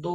2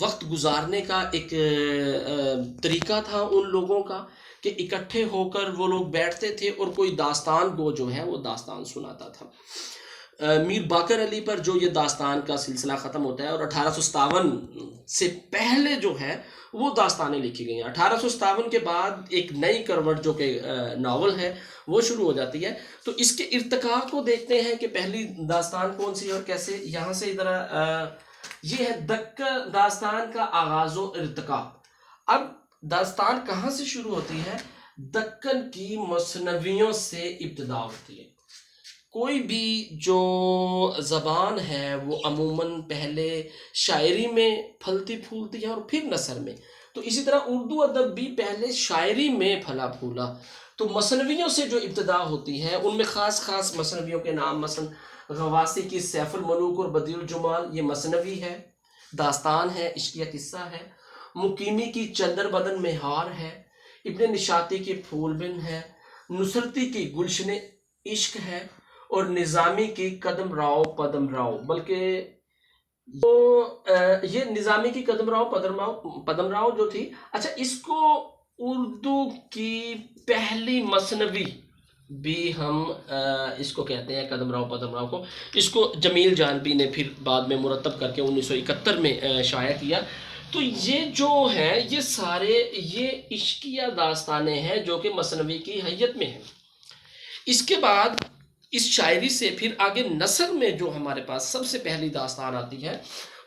وقت گزارنے کا ایک طریقہ تھا ان لوگوں کا کہ اکٹھے ہو کر وہ لوگ بیٹھتے تھے اور کوئی داستان گو جو ہے وہ داستان سناتا تھا۔ میر باقر علی پر جو یہ داستان کا سلسلہ ختم ہوتا ہے اور 1857 سے پہلے جو ہے وہ داستانیں لکھی گئی ہیں۔ 1857 کے بعد ایک نئی کروٹ جو کہ ناول ہے وہ شروع ہو جاتی ہے۔ تو اس کے ارتقاء کو دیکھتے ہیں کہ پہلی داستان کون سی اور کیسے۔ یہاں سے ادھر یہ ہے دکن داستان کا آغاز و ارتقاء۔ اب داستان کہاں سے شروع ہوتی ہے؟ دکن کی مثنویوں سے ابتدا ہوتی ہے۔ کوئی بھی جو زبان ہے وہ عموماً پہلے شاعری میں پھلتی پھولتی ہے اور پھر نثر میں، تو اسی طرح اردو ادب بھی پہلے شاعری میں پھلا پھولا۔ تو مثنویوں سے جو ابتدا ہوتی ہے ان میں خاص خاص مثنویوں کے نام، مثلا غواصی کی سیف الملوک اور بدیع الجمال یہ مثنوی ہے، داستان ہے، عشقیہ قصہ ہے۔ مقیمی کی چندر بدن مہار ہے، ابن نشاطی کی پھول بن ہے، نصرتی کی گلشن عشق ہے، اور نظامی کی قدم راؤ پدم راؤ۔ بلکہ یہ نظامی کی قدم راؤ پدم راؤ جو تھی، اچھا اس کو اردو کی پہلی مثنوی بھی ہم اس کو کہتے ہیں، قدم راؤ پدم راؤ کو۔ اس کو جمیل جانبی نے پھر بعد میں مرتب کر کے 1971 میں شائع کیا۔ تو یہ جو ہے یہ سارے یہ عشقیہ داستانیں ہیں جو کہ مثنوی کی حیت میں ہیں۔ اس کے بعد اس شاعری سے پھر آگے نثر میں جو ہمارے پاس سب سے پہلی داستان آتی ہے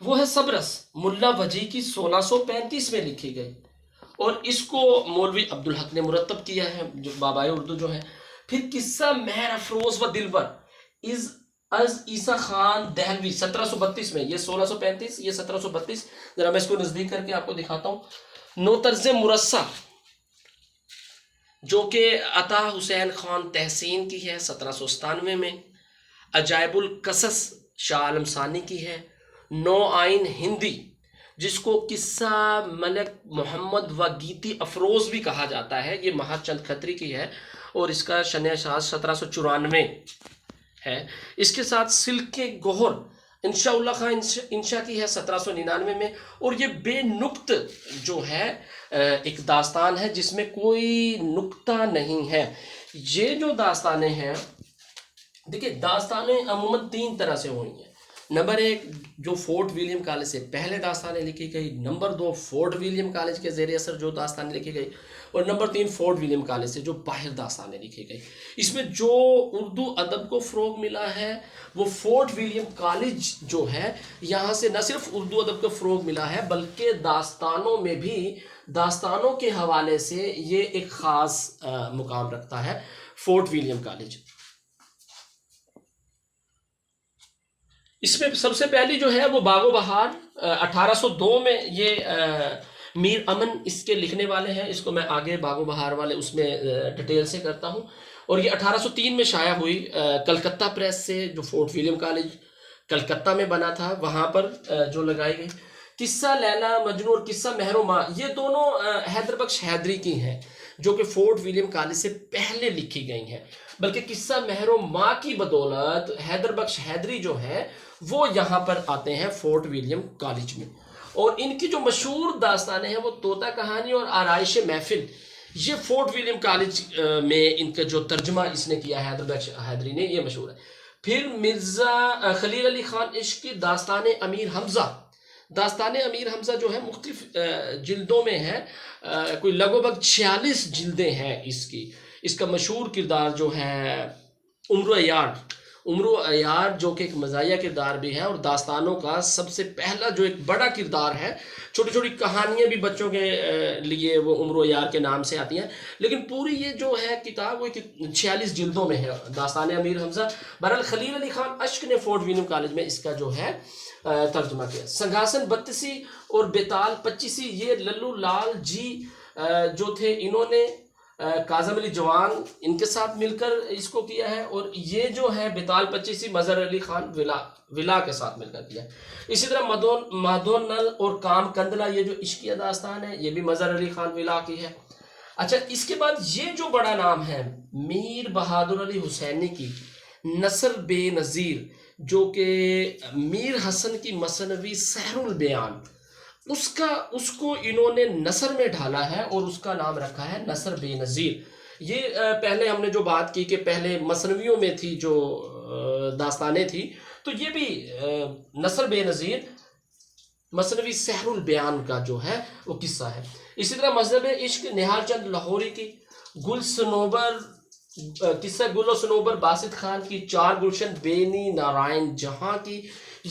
وہ ہے سبرس، ملا وجی کی 1635 میں لکھی گئی، اور اس کو مولوی عبدالحق نے مرتب کیا ہے جو بابائے اردو جو ہے۔ پھر قصہ مہر افروز و دلبر از عیسیٰ خان دہلوی 1732 میں، یہ 1635 یہ 1732، ذرا میں اس کو نزدیک کر کے آپ کو دکھاتا ہوں۔ نوطرز مرصع جو کہ عطا حسین خان تحسین کی ہے 1797 میں۔ عجائب القصص شاہ عالم ثانی کی ہے۔ نو آئین ہندی جس کو قصہ ملک محمد و گیتی افروز بھی کہا جاتا ہے، یہ مہا چند کھتری کی ہے اور اس کا شنع اشاعت 1794 ہے۔ اس کے ساتھ سلک گوہر انشاء اللہ خان انشاء کی ہے 1799 میں، اور یہ بے نقط جو ہے ایک داستان ہے جس میں کوئی نقطہ نہیں ہے۔ یہ جو داستانیں ہیں، دیکھیں داستانیں عموماً 3 طرح سے ہوئی ہیں۔ نمبر 1 جو فورٹ ولیم کالج سے پہلے داستانیں لکھی گئی، نمبر 2 فورٹ ولیم کالج کے زیر اثر جو داستانیں لکھی گئی، اور نمبر 3 فورٹ ولیم کالج سے جو باہر داستانیں لکھی گئی۔ اس میں جو اردو ادب کو فروغ ملا ہے وہ فورٹ ولیم کالج جو ہے، یہاں سے نہ صرف اردو ادب کو فروغ ملا ہے بلکہ داستانوں میں بھی داستانوں کے حوالے سے یہ ایک خاص مقام رکھتا ہے فورٹ ولیم کالج۔ اس میں سب سے پہلی جو ہے وہ باغ و بہار 1802 میں، یہ میر امن اس کے لکھنے والے ہیں۔ اس کو میں آگے باغ و بہار والے اس میں ڈیٹیل سے کرتا ہوں، اور یہ 1803 میں شائع ہوئی کلکتہ پریس سے، جو فورٹ ولیم کالج کلکتہ میں بنا تھا وہاں پر جو لگائی گئی۔ قصہ لیلا مجنوں اور قصہ مہر و ماں یہ دونوں حیدر بخش حیدری کی ہیں جو کہ فورٹ ولیم کالج سے پہلے لکھی گئی ہیں، بلکہ قصہ مہر و ماں کی بدولت حیدر بخش حیدری جو ہے وہ یہاں پر آتے ہیں فورٹ ولیم کالج میں۔ اور ان کی جو مشہور داستانیں ہیں وہ طوطا کہانی اور آرائش محفل، یہ فورٹ ولیم کالج میں ان کا جو ترجمہ اس نے کیا ہے حیدر بخش حیدری نے، یہ مشہور ہے۔ پھر مرزا خلیل علی خان عشق کی داستان امیر حمزہ، داستان امیر حمزہ جو ہے مختلف جلدوں میں ہے، کوئی لگ بھگ 46 جلدیں ہیں اس کی۔ اس کا مشہور کردار جو ہے عمرو عیار جو کہ ایک مزاحیہ کردار بھی ہے، اور داستانوں کا سب سے پہلا جو ایک بڑا کردار ہے۔ چھوٹی چھوٹی کہانیاں بھی بچوں کے لیے وہ عمرو عیار کے نام سے آتی ہیں، لیکن پوری یہ جو ہے کتاب وہ 46 جلدوں میں ہے داستان امیر حمزہ۔ بہرحال خلیل علی خان اشک نے فورٹ ولیم کالج میں اس کا جو ہے ترجمہ کیا۔ سنگھاسن 32 اور بیتال 25 یہ للو لال جی جو تھے، انہوں نے کاظم علی جوان ان کے ساتھ مل کر اس کو کیا ہے، اور یہ جو ہے بیتال 25 مظہر علی خان ولا کے ساتھ مل کر کیا ہے۔ اسی طرح مادون نل اور کام کندلا یہ جو عشقیہ داستان ہے یہ بھی مظہر علی خان ولا کی ہے۔ اچھا اس کے بعد یہ جو بڑا نام ہے میر بہادر علی حسینی کی نثر بے نظیر، جو کہ میر حسن کی مثنوی سحر البیان، اس کو انہوں نے نثر میں ڈھالا ہے اور اس کا نام رکھا ہے نثر بے نظیر۔ یہ پہلے ہم نے جو بات کی کہ پہلے مثنویوں میں تھی جو داستانیں تھی، تو یہ بھی نثر بے نظیر مثنوی سحر البیان کا جو ہے وہ قصہ ہے۔ اسی طرح مذہب عشق نہال چند لاہوری کی، گل سنوبر قصہ گل و سنوبر باسط خان کی، چار گلشن بینی نارائن جہاں کی،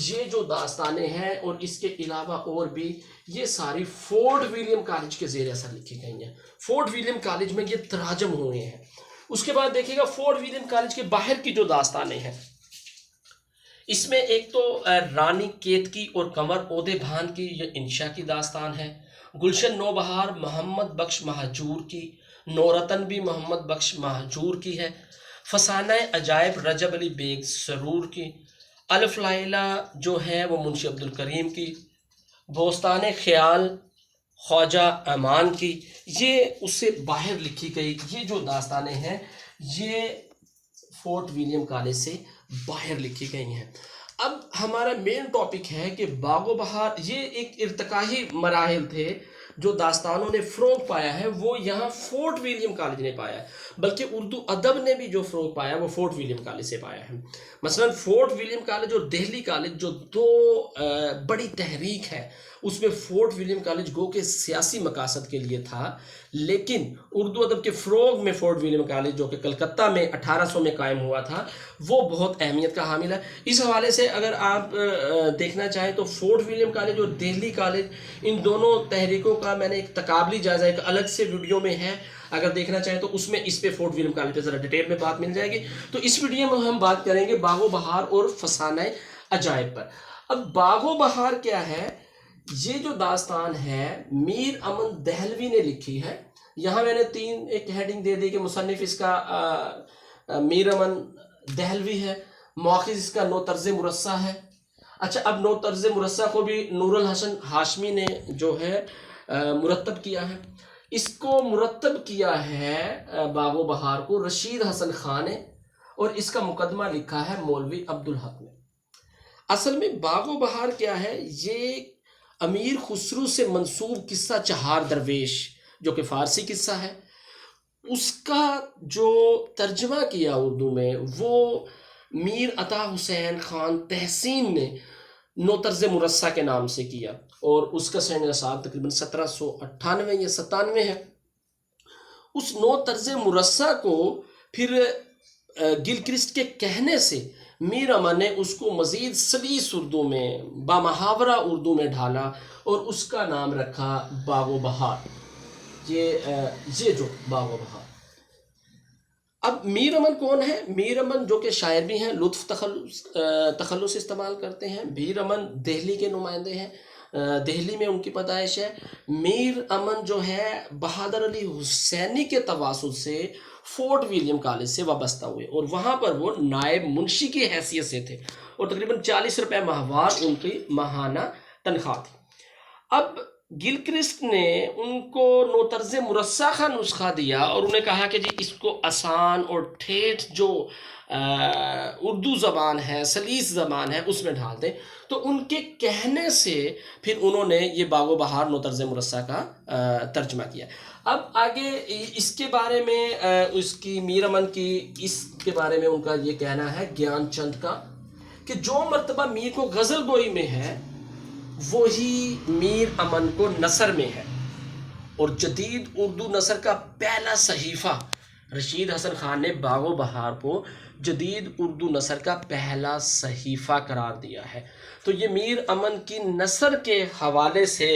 یہ جو داستانیں ہیں اور اس کے علاوہ اور بھی یہ ساری فورٹ ولیم کالج کے زیر اثر لکھی گئی ہیں۔ فورٹ ولیم کالج میں یہ تراجم ہوئے ہیں۔ اس کے بعد دیکھیے گا فورٹ ولیم کالج کے باہر کی جو داستانیں ہیں، اس میں ایک تو رانی کیتکی اور کنور عہدے بھان کی یہ انشا کی داستان ہے۔ گلشن نوبہار محمد بخش مہجور کی، نورتن بھی محمد بخش مہجور کی ہے۔ فسانہ عجائب رجب علی بیگ سرور کی، الف لائلہ جو ہے وہ منشی عبدالکریم کی، بوستان خیال خواجہ امان کی، یہ اس سے باہر لکھی گئی یہ جو داستانیں ہیں یہ فورٹ ولیم کالج سے باہر لکھی گئی ہیں۔ اب ہمارا مین ٹاپک ہے کہ باغ و بہار، یہ ایک ارتقائی مراحل تھے جو داستانوں نے فروغ پایا ہے، وہ یہاں فورٹ ولیم کالج نے پایا ہے، بلکہ اردو ادب نے بھی جو فروغ پایا وہ فورٹ ولیم کالج سے پایا ہے۔ مثلا فورٹ ولیم کالج اور دہلی کالج جو دو بڑی تحریک ہے، اس میں فورٹ ولیم کالج گو کہ سیاسی مقاصد کے لیے تھا، لیکن اردو ادب کے فروغ میں فورٹ ولیم کالج جو کہ کلکتہ میں 1800 میں قائم ہوا تھا وہ بہت اہمیت کا حامل ہے۔ اس حوالے سے اگر آپ دیکھنا چاہیں تو فورٹ ولیم کالج اور دہلی کالج، ان دونوں تحریکوں کا میں نے ایک تقابلی جائزہ ایک الگ سے ویڈیو میں ہے، اگر دیکھنا چاہیں تو اس میں اس پہ فورٹ ولیم کالج پہ ذرا ڈیٹیل میں بات مل جائے گی۔ تو اس ویڈیو میں ہم بات کریں گے باغ و بہار اور فسانہ عجائب پر۔ اب باغ و بہار کیا ہے؟ یہ جو داستان ہے میر امن دہلوی نے لکھی ہے۔ یہاں میں نے ایک ہیڈنگ دے دی کہ مصنف اس کا میر امن دہلوی ہے، مؤخذ اس کا نو طرز مرصع ہے۔ اچھا، اب نو طرز مرصع کو بھی نور الحسن ہاشمی نے جو ہے مرتب کیا ہے۔ اس کو مرتب کیا ہے باغ و بہار کو رشید حسن خان نے، اور اس کا مقدمہ لکھا ہے مولوی عبدالحق نے۔ اصل میں باغ و بہار کیا ہے؟ یہ امیر خسرو سے منسوب قصہ چہار درویش جو کہ فارسی قصہ ہے، اس کا جو ترجمہ کیا اردو میں وہ میر عطا حسین خان تحسین نے نو طرز مرصع کے نام سے کیا، اور اس کا سن نصاب تقریباً 1798 یا 97 ہے۔ اس نو طرز مرصع کو پھر گلکرسٹ کے کہنے سے میر امن نے اس کو مزید سلیس اردو میں بامحاورہ اردو میں ڈھالا اور اس کا نام رکھا باغ و بہار۔ یہ جو باغ و بہار۔ اب میر امن کون ہے؟ میر امن جو کہ شاعر بھی ہیں، لطف تخلص استعمال کرتے ہیں۔ میر امن دہلی کے نمائندے ہیں، دہلی میں ان کی پیدائش ہے۔ میر امن جو ہے بہادر علی حسینی کے تواسط سے فورٹ ولیم کالج سے وابستہ ہوئے، اور وہاں پر وہ نائب منشی کی حیثیت سے تھے، اور تقریباً 40 روپے ماہوار ان کی ماہانہ تنخواہ تھی۔ اب گلکرسٹ نے ان کو نو طرز مرصع کا نسخہ دیا اور انہیں کہا کہ جی اس کو آسان اور ٹھیٹھ جو اردو زبان ہے، سلیس زبان ہے، اس میں ڈھال دیں۔ تو ان کے کہنے سے پھر انہوں نے یہ باغ و بہار نو طرز مرصع کا ترجمہ کیا۔ اب آگے اس کے بارے میں اس کی میر امن کی اس کے بارے میں ان کا یہ کہنا ہے گیان چند کا کہ جو مرتبہ میر کو غزل گوئی میں ہے وہی میر امن کو نثر میں ہے، اور جدید اردو نثر کا پہلا صحیفہ رشید حسن خان نے باغ و بہار کو جدید اردو نثر کا پہلا صحیفہ قرار دیا ہے۔ تو یہ میر امن کی نثر کے حوالے سے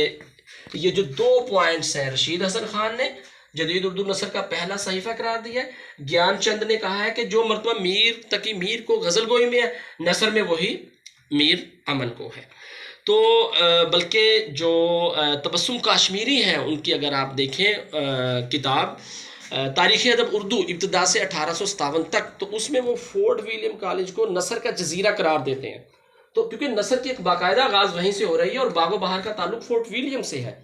یہ جو 2 پوائنٹس ہیں، رشید حسن خان نے جدید اردو نثر کا پہلا صحیفہ قرار دیا ہے، گیان چند نے کہا ہے کہ جو مرتبہ میر کو غزل گوئی میں ہے نثر میں وہی میر امن کو ہے۔ تو بلکہ جو تبسم کاشمیری ہیں ان کی اگر آپ دیکھیں کتاب تاریخ ادب اردو ابتدا سے 1857 تک، تو اس میں وہ فورٹ ولیم کالج کو نثر کا جزیرہ قرار دیتے ہیں، تو کیونکہ نثر کی ایک باقاعدہ آغاز وہیں سے ہو رہی ہے اور باغ و بہار کا تعلق فورٹ ولیم سے ہے۔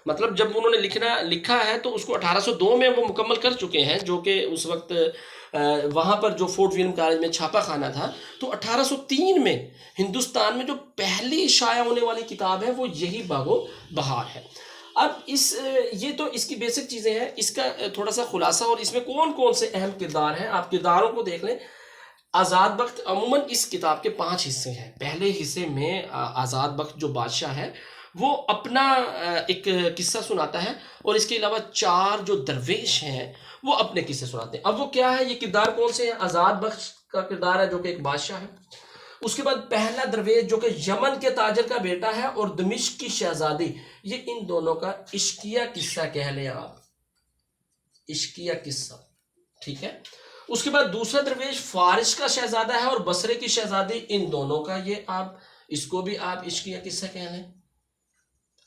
مطلب جب انہوں نے لکھا ہے تو اس کو 1802 میں وہ مکمل کر چکے ہیں، جو کہ اس وقت وہاں پر جو فورٹ ولیم کالج میں چھاپا خانہ تھا، تو 1803 میں ہندوستان میں جو پہلی شائع ہونے والی کتاب ہے وہ یہی باغ و بہار ہے۔ اب یہ تو اس کی بیسک چیزیں ہیں، اس کا تھوڑا سا خلاصہ، اور اس میں کون کون سے اہم کردار ہیں آپ کرداروں کو دیکھ لیں۔ آزاد بخت عموماً اس کتاب کے 5 حصے ہیں۔ پہلے حصے میں آزاد بخت جو بادشاہ ہے وہ اپنا ایک قصہ سناتا ہے، اور اس کے علاوہ 4 جو درویش ہیں وہ اپنے قصے سناتے ہیں۔ اب وہ کیا ہے، یہ کردار کون سے ہیں؟ آزاد بخت کا کردار ہے جو کہ ایک بادشاہ ہے، اس کے بعد پہلا درویش جو کہ یمن کے تاجر کا بیٹا ہے، اور دمشق کی شہزادی، یہ ان دونوں کا عشقیہ قصہ کہہ لیں آپ، عشقیہ قصہ، ٹھیک ہے۔ اس کے بعد دوسرا درویش فارس کا شہزادہ ہے، اور بصرے کی شہزادی، ان دونوں کا یہ آپ اس کو بھی آپ عشقیہ قصہ کہہ لیں۔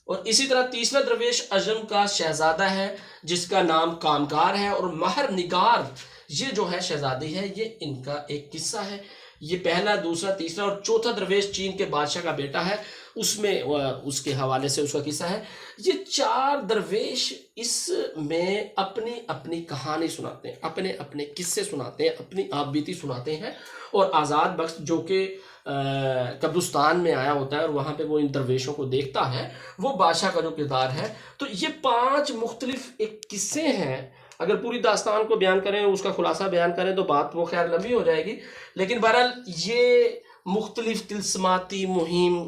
اور اسی طرح تیسرا درویش عجم کا شہزادہ ہے جس کا نام کامکار ہے، اور مہر نگار یہ جو ہے شہزادی ہے، یہ ان کا ایک قصہ ہے۔ یہ پہلا، دوسرا، تیسرا اور چوتھا درویش چین کے بادشاہ کا بیٹا ہے، اس میں اس کے حوالے سے اس کا قصہ ہے۔ یہ 4 درویش اس میں اپنی اپنی کہانی سناتے ہیں، اپنے اپنے قصے سناتے ہیں، اپنی آپ بیتی سناتے ہیں، اور آزاد بخت جو کہ قبرستان میں آیا ہوتا ہے اور وہاں پہ وہ ان درویشوں کو دیکھتا ہے، وہ بادشاہ کا جو کردار ہے۔ تو یہ 5 مختلف ایک قصے ہیں۔ اگر پوری داستان کو بیان کریں، اس کا خلاصہ بیان کریں تو بات وہ خیر لمبی ہو جائے گی، لیکن بہرحال یہ مختلف طلسماتی مہم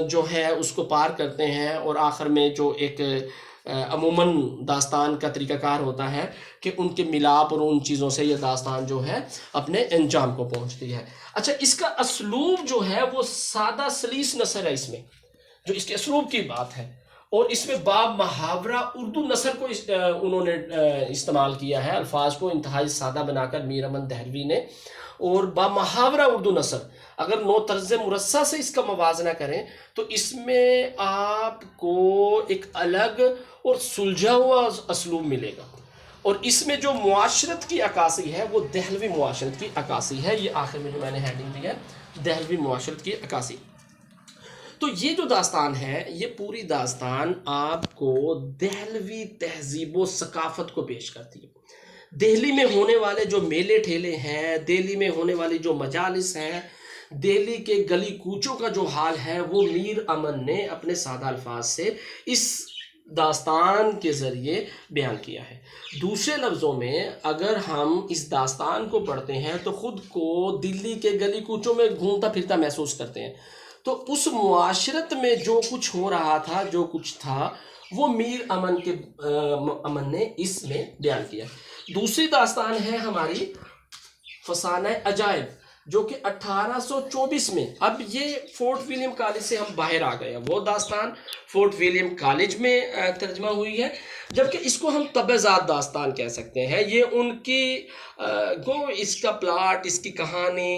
جو ہے اس کو پار کرتے ہیں، اور آخر میں جو ایک عموماً داستان کا طریقہ کار ہوتا ہے کہ ان کے ملاپ اور ان چیزوں سے یہ داستان جو ہے اپنے انجام کو پہنچتی ہے۔ اچھا، اس کا اسلوب جو ہے وہ سادہ سلیس نثر ہے، اس میں جو اس کے اسلوب کی بات ہے، اور اس میں باب محاورہ اردو نثر کو انہوں نے استعمال کیا ہے، الفاظ کو انتہائی سادہ بنا کر میر امن دہلوی نے، اور با محاورہ اردو نثر اگر نو طرز مرصع سے اس کا موازنہ کریں تو اس میں آپ کو ایک الگ اور سلجھا ہوا اسلوب ملے گا، اور اس میں جو معاشرت کی عکاسی ہے وہ دہلوی معاشرت کی عکاسی ہے۔ یہ آخر میں جو میں نے ہیڈنگ دی ہے، دہلوی معاشرت کی عکاسی۔ تو یہ جو داستان ہے، یہ پوری داستان آپ کو دہلوی تہذیب و ثقافت کو پیش کرتی ہے۔ دہلی میں ہونے والے جو میلے ٹھیلے ہیں، دہلی میں ہونے والی جو مجالس ہیں، دہلی کے گلی کوچوں کا جو حال ہے، وہ میر امن نے اپنے سادہ الفاظ سے اس داستان کے ذریعے بیان کیا ہے۔ دوسرے لفظوں میں اگر ہم اس داستان کو پڑھتے ہیں تو خود کو دلی کے گلی کوچوں میں گھومتا پھرتا محسوس کرتے ہیں۔ تو اس معاشرت میں جو کچھ ہو رہا تھا، جو کچھ تھا، وہ میر امن نے اس میں بیان کیا۔ دوسری داستان ہے ہماری فسانہ عجائب، جو کہ 1824 میں، اب یہ فورٹ ولیم کالج سے ہم باہر آ گئے ہیں، وہ داستان فورٹ ولیم کالج میں ترجمہ ہوئی ہے، جبکہ اس کو ہم تبعزات داستان کہہ سکتے ہیں۔ یہ ان کی اس کا پلاٹ، اس کی کہانی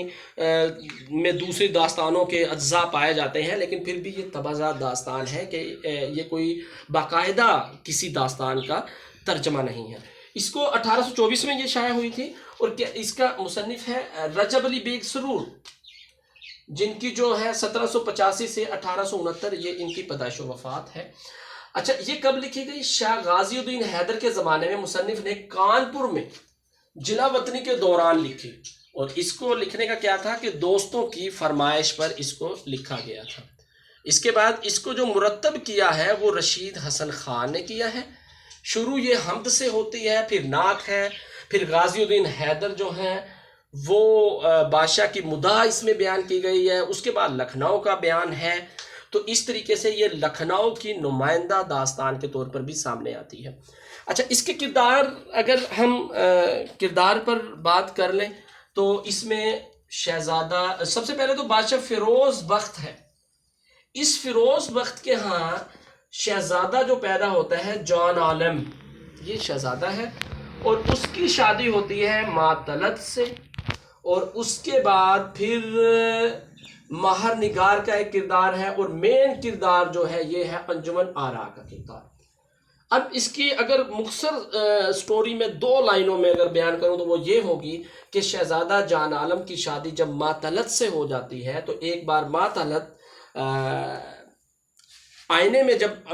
میں دوسری داستانوں کے اجزاء پائے جاتے ہیں، لیکن پھر بھی یہ تبعزات داستان ہے کہ یہ کوئی باقاعدہ کسی داستان کا ترجمہ نہیں ہے۔ اس کو 1824 میں یہ شائع ہوئی تھی، اور اس کا مصنف ہے رجب علی بیگ سرور، جن کی جو ہے 1785 سے 1869 یہ ان کی پیدائش و وفات ہے۔ اچھا، یہ کب لکھی گئی؟ شاہ غازی الدین حیدر کے زمانے میں مصنف نے کانپور میں جلا وطنی کے دوران لکھی، اور اس کو لکھنے کا کیا تھا کہ دوستوں کی فرمائش پر اس کو لکھا گیا تھا۔ اس کے بعد اس کو جو مرتب کیا ہے وہ رشید حسن خان نے کیا ہے۔ شروع یہ حمد سے ہوتی ہے، پھر نعت ہے، پھر غازی الدین حیدر جو ہیں وہ بادشاہ کی مداح اس میں بیان کی گئی ہے، اس کے بعد لکھنؤ کا بیان ہے۔ تو اس طریقے سے یہ لکھنؤ کی نمائندہ داستان کے طور پر بھی سامنے آتی ہے۔ اچھا، اس کے کردار، اگر ہم کردار پر بات کر لیں تو اس میں شہزادہ، سب سے پہلے تو بادشاہ فیروز بخت ہے۔ اس فیروز بخت کے ہاں شہزادہ جو پیدا ہوتا ہے جان عالم، یہ شہزادہ ہے، اور اس کی شادی ہوتی ہے معطلت سے، اور اس کے بعد پھر مہر نگار کا ایک کردار ہے، اور مین کردار جو ہے یہ ہے انجمن آرا کا کردار۔ اب اس کی اگر مختصر سٹوری میں 2 لائنوں میں اگر بیان کروں تو وہ یہ ہوگی کہ شہزادہ جان عالم کی شادی جب معطلت سے ہو جاتی ہے، تو ایک بار معطلت آئینے میں جب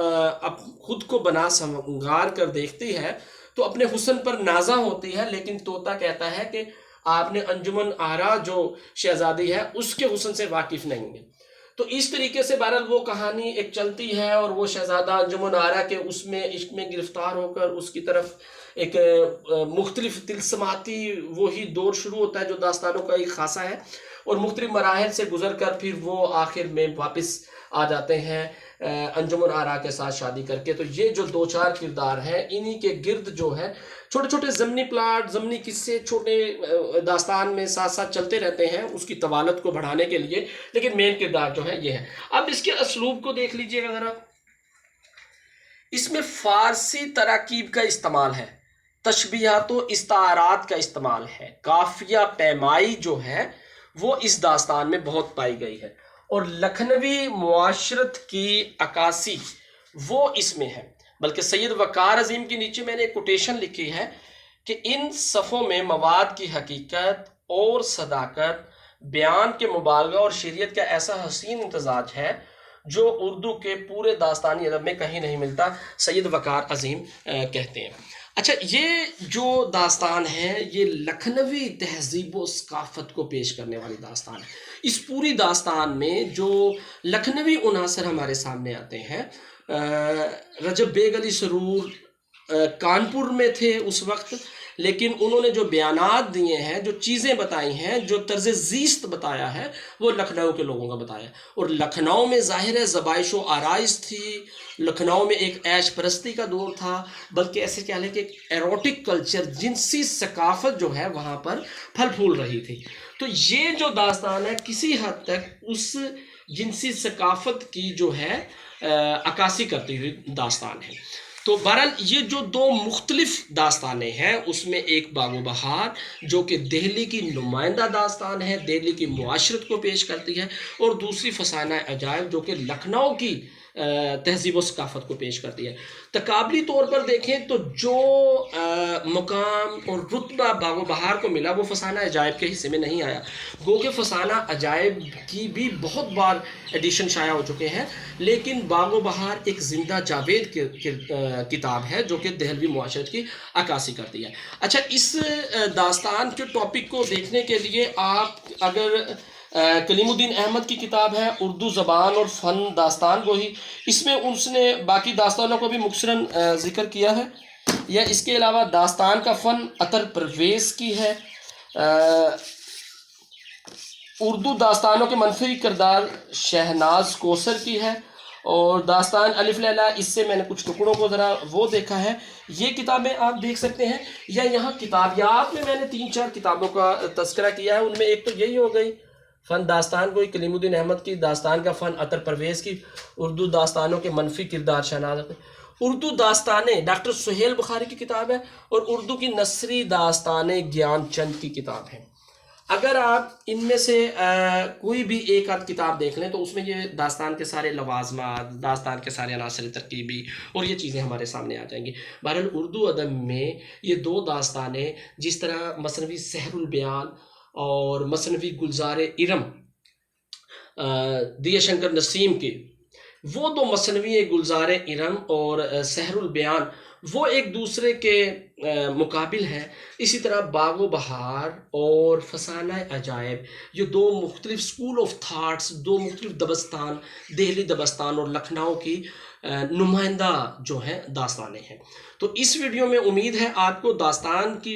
خود کو بنا سنگار کر دیکھتی ہے تو اپنے حسن پر نازا ہوتی ہے، لیکن طوطا کہتا ہے کہ آپ نے انجمن آرا جو شہزادی ہے اس کے حسن سے واقف نہیں ہے۔ تو اس طریقے سے بہرحال وہ کہانی ایک چلتی ہے، اور وہ شہزادہ انجمن آرا کے اس میں عشق میں گرفتار ہو کر اس کی طرف ایک مختلف طلسماتی وہی دور شروع ہوتا ہے جو داستانوں کا ایک خاصہ ہے، اور مختلف مراحل سے گزر کر پھر وہ آخر میں واپس آ جاتے ہیں انجمن آرا کے ساتھ شادی کر کے۔ تو یہ جو دو چار کردار ہیں انہی کے گرد جو ہے چھوٹے چھوٹے ضمنی پلاٹ، ضمنی قصے چھوٹے داستان میں ساتھ ساتھ چلتے رہتے ہیں اس کی طوالت کو بڑھانے کے لیے، لیکن مین کردار جو ہے یہ ہے۔ اب اس کے اسلوب کو دیکھ لیجئے گا ذرا، اس میں فارسی تراکیب کا استعمال ہے، تشبیہات و استعارات کا استعمال ہے، قافیہ پیمائی جو ہے وہ اس داستان میں بہت پائی گئی ہے، اور لکھنوی معاشرت کی عکاسی وہ اس میں ہے۔ بلکہ سید وقار عظیم کے نیچے میں نے ایک کوٹیشن لکھی ہے کہ ان صفوں میں مواد کی حقیقت اور صداقت، بیان کے مبالغہ اور شریعت کا ایسا حسین امتزاج ہے جو اردو کے پورے داستانی ادب میں کہیں نہیں ملتا، سید وقار عظیم کہتے ہیں۔ اچھا، یہ جو داستان ہے یہ لکھنوی تہذیب و ثقافت کو پیش کرنے والی داستان ہے۔ اس پوری داستان میں جو لکھنوی عناصر ہمارے سامنے آتے ہیں، رجب بیگ علی سرور کانپور میں تھے اس وقت، لیکن انہوں نے جو بیانات دیے ہیں، جو چیزیں بتائی ہیں، جو طرز زیست بتایا ہے، وہ لکھنؤ کے لوگوں کا بتایا۔ اور لکھنؤ میں ظاہر ہے زبائش و آرائش تھی، لکھنؤ میں ایک عیش پرستی کا دور تھا، بلکہ ایسے کیا ہے کہ ایک ایروٹک کلچر، جنسی ثقافت جو ہے وہاں پر پھل پھول رہی تھی۔ تو یہ جو داستان ہے کسی حد تک اس جنسی ثقافت کی جو ہے عکاسی کرتی ہوئی داستان ہے۔ تو بہرحال یہ جو دو مختلف داستانیں ہیں اس میں ایک باغ و بہار جو کہ دہلی کی نمائندہ داستان ہے، دہلی کی معاشرت کو پیش کرتی ہے، اور دوسری فسانہ عجائب جو کہ لکھنؤ کی تہذیب و ثقافت کو پیش کرتی ہے۔ تقابلی طور پر دیکھیں تو جو مقام اور رتبہ باغ و بہار کو ملا وہ فسانہ عجائب کے حصے میں نہیں آیا، گو کہ فسانہ عجائب کی بھی بہت بار ایڈیشن شائع ہو چکے ہیں، لیکن باغ و بہار ایک زندہ جاوید کتاب ہے جو کہ دہلوی معاشرت کی عکاسی کرتی ہے۔ اچھا، اس داستان کے ٹاپک کو دیکھنے کے لیے آپ اگر کلیم الدین احمد کی کتاب ہے اردو زبان اور فن داستان گوئی، اس میں اس نے باقی داستانوں کو بھی مختصراً ذکر کیا ہے، یا اس کے علاوہ داستان کا فن عطر پرویز کی ہے، اردو داستانوں کے منفی کردار شہناز کوثر کی ہے، اور داستان الف لیلا اس سے میں نے کچھ ٹکڑوں کو ذرا وہ دیکھا ہے۔ یہ کتابیں آپ دیکھ سکتے ہیں، یا یہاں کتابیات میں نے 3-4 کتابوں کا تذکرہ کیا ہے، ان میں ایک تو یہی ہو گئی فن داستان گوئی کلیم الدین احمد کی، داستان کا فن عطر پرویز کی، اردو داستانوں کے منفی کردار شہناز، اردو داستانیں ڈاکٹر سہیل بخاری کی کتاب ہے، اور اردو کی نثری داستانیں گیان چند کی کتاب ہے۔ اگر آپ ان میں سے کوئی بھی ایک آدھ کتاب دیکھ لیں تو اس میں یہ داستان کے سارے لوازمات، داستان کے سارے عناصر ترکیبی اور یہ چیزیں ہمارے سامنے آ جائیں گی۔ بہرحال اردو ادب میں یہ دو داستانیں، جس طرح مثنوی سحر البیان اور مثنوی گلزار ارم دیہ شنکر نسیم کی، وہ دو مثنوی گلزار ارم اور سحر البیان وہ ایک دوسرے کے مقابل ہیں۔ اسی طرح باغ و بہار اور فسانہ عجائب یہ دو مختلف سکول آف تھاٹس، دو مختلف دبستان، دہلی دبستان اور لکھنؤ کی نمائندہ جو ہیں داستانیں ہیں۔ تو اس ویڈیو میں امید ہے آپ کو داستان کی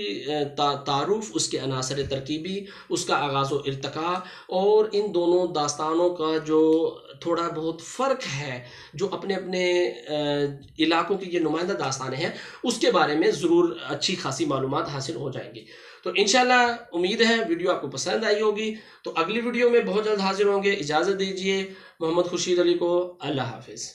تعارف، اس کے عناصر ترکیبی، اس کا آغاز و ارتقاء، اور ان دونوں داستانوں کا جو تھوڑا بہت فرق ہے، جو اپنے اپنے علاقوں کی یہ نمائندہ داستانیں ہیں، اس کے بارے میں ضرور اچھی خاصی معلومات حاصل ہو جائیں گی۔ تو انشاءاللہ امید ہے ویڈیو آپ کو پسند آئی ہوگی۔ تو اگلی ویڈیو میں بہت جلد حاضر ہوں گے، اجازت دیجیے محمد خورشید علی کو، اللہ حافظ۔